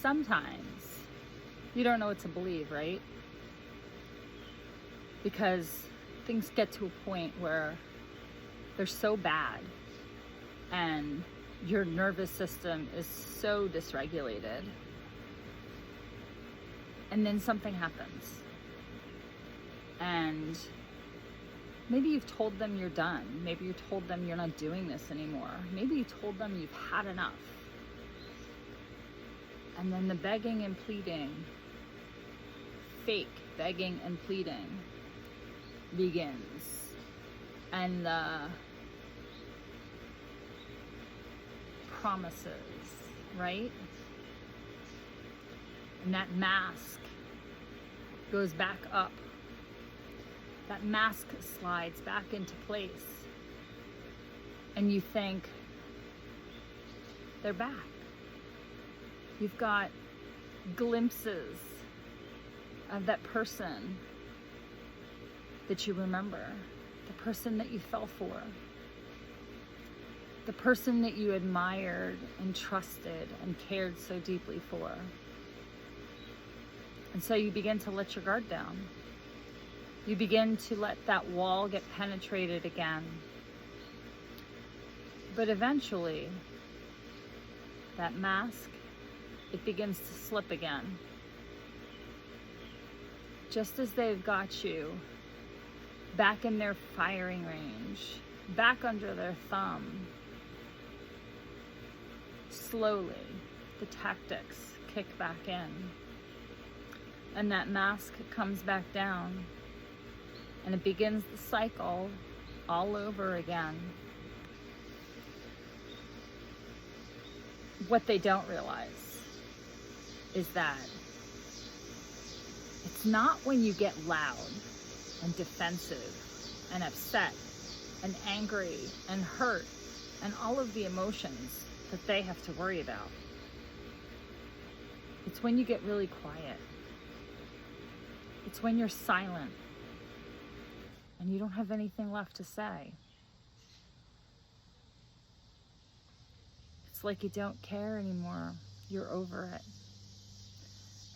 sometimes you don't know what to believe, right? Because things get to a point where they're so bad and your nervous system is so dysregulated, and then something happens, and maybe you've told them you're done. Maybe you told them you're not doing this anymore. Maybe you told them you've had enough. And then the begging and pleading, fake begging and pleading, begins. And the promises, right? And that mask goes back up. That mask slides back into place. And you think, they're back. You've got glimpses of that person that you remember, the person that you fell for, the person that you admired and trusted and cared so deeply for. And so you begin to let your guard down. You begin to let that wall get penetrated again. But eventually, that mask, it begins to slip again. Just as they've got you back in their firing range, back under their thumb, slowly the tactics kick back in. And that mask comes back down. And it begins the cycle all over again. What they don't realize is that it's not when you get loud and defensive and upset and angry and hurt and all of the emotions that they have to worry about. It's when you get really quiet. It's when you're silent and you don't have anything left to say. It's like you don't care anymore. You're over it.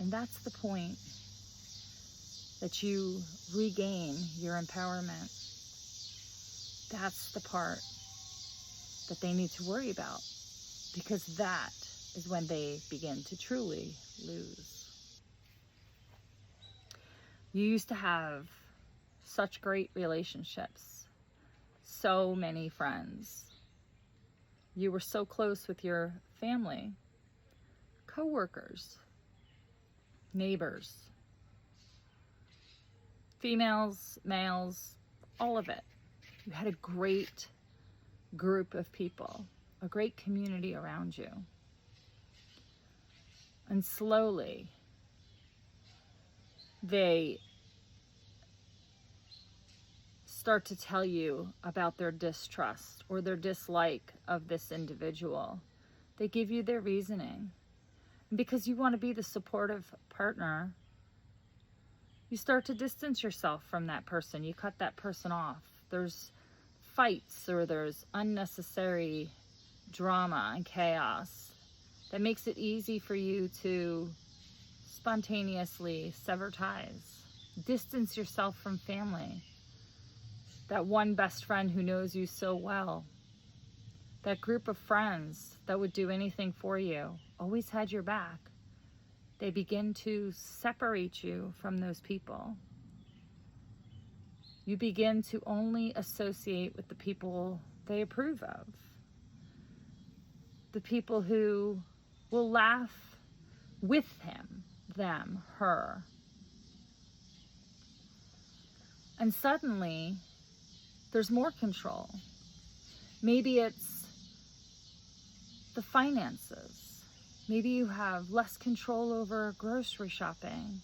And that's the point that you regain your empowerment. That's the part that they need to worry about, because that is when they begin to truly lose. You used to have such great relationships, so many friends. You were so close with your family, coworkers, neighbors, females, males, all of it. You had a great group of people, a great community around you. And slowly, they start to tell you about their distrust or their dislike of this individual. They give you their reasoning. And because you want to be the supportive partner, you start to distance yourself from that person. You cut that person off. There's fights or there's unnecessary drama and chaos that makes it easy for you to spontaneously sever ties. Distance yourself from family. That one best friend who knows you so well. That group of friends that would do anything for you, always had your back. They begin to separate you from those people. You begin to only associate with the people they approve of. The people who will laugh with him, them, her. And suddenly, there's more control. Maybe it's the finances. Maybe you have less control over grocery shopping,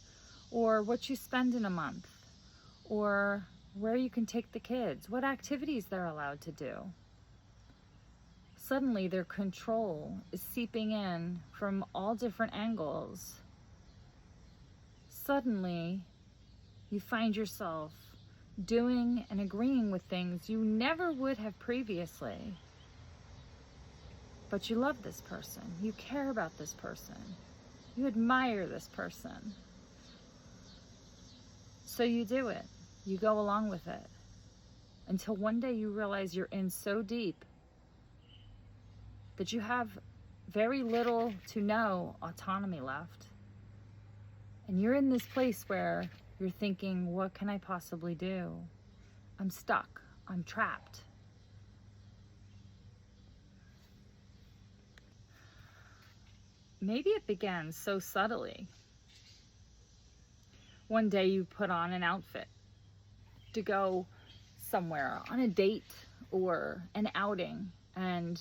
or what you spend in a month, or where you can take the kids, what activities they're allowed to do. Suddenly their control is seeping in from all different angles. Suddenly you find yourself doing and agreeing with things you never would have previously. But you love this person. You care about this person. You admire this person. So you do it. You go along with it. Until one day you realize you're in so deep that you have very little to no autonomy left. And you're in this place where you're thinking, what can I possibly do? I'm stuck. I'm trapped. Maybe it began so subtly. One day you put on an outfit to go somewhere on a date or an outing, and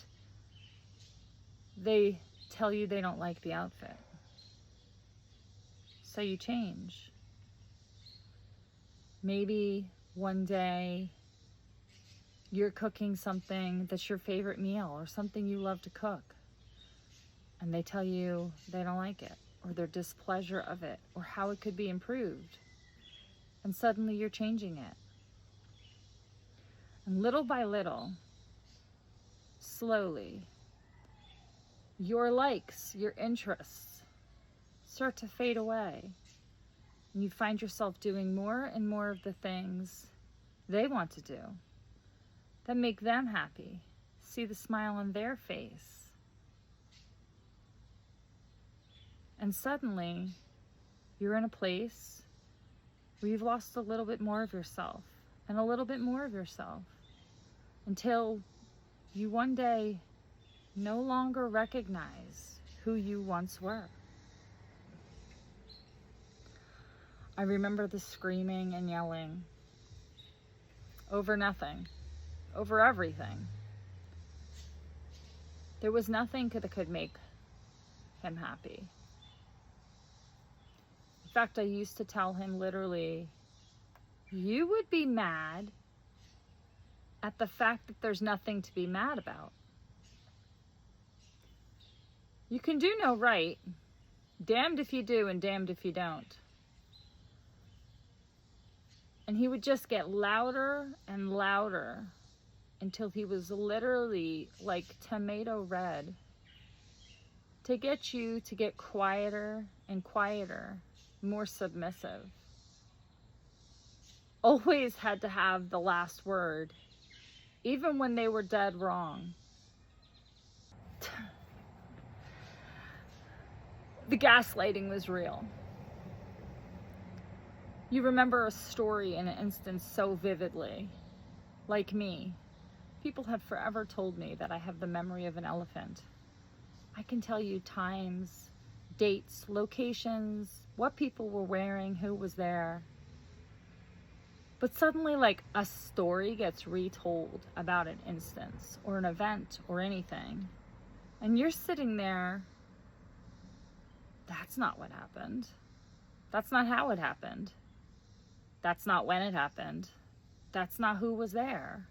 they tell you they don't like the outfit. So you change. Maybe one day you're cooking something that's your favorite meal or something you love to cook, and they tell you they don't like it, or their displeasure of it, or how it could be improved. And suddenly you're changing it. And little by little, slowly, your likes, your interests start to fade away. And you find yourself doing more and more of the things they want to do that make them happy. See the smile on their face. And suddenly, you're in a place where you've lost a little bit more of yourself and a little bit more of yourself until you one day no longer recognize who you once were. I remember the screaming and yelling over nothing, over everything. There was nothing that could make him happy. In fact, I used to tell him literally, you would be mad at the fact that there's nothing to be mad about. You can do no right. Damned if you do and damned if you don't. And he would just get louder and louder until he was literally like tomato red, to get you to get quieter and quieter, more submissive. Always had to have the last word, even when they were dead wrong. The gaslighting was real. You remember a story in an instance so vividly. Like me, people have forever told me that I have the memory of an elephant. I can tell you times, dates, locations, what people were wearing, who was there. But suddenly, like, a story gets retold about an instance or an event or anything. And you're sitting there, that's not what happened. That's not how it happened. That's not when it happened. That's not who was there.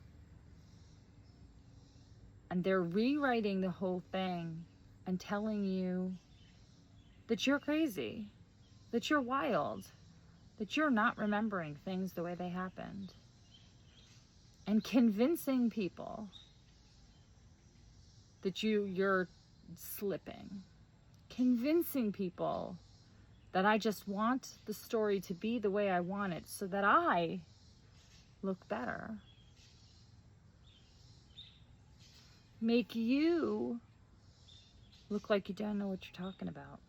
And they're rewriting the whole thing and telling you that you're crazy, that you're wild, that you're not remembering things the way they happened. And convincing people that you're slipping. Convincing people that I just want the story to be the way I want it so that I look better. Make you look like you don't know what you're talking about.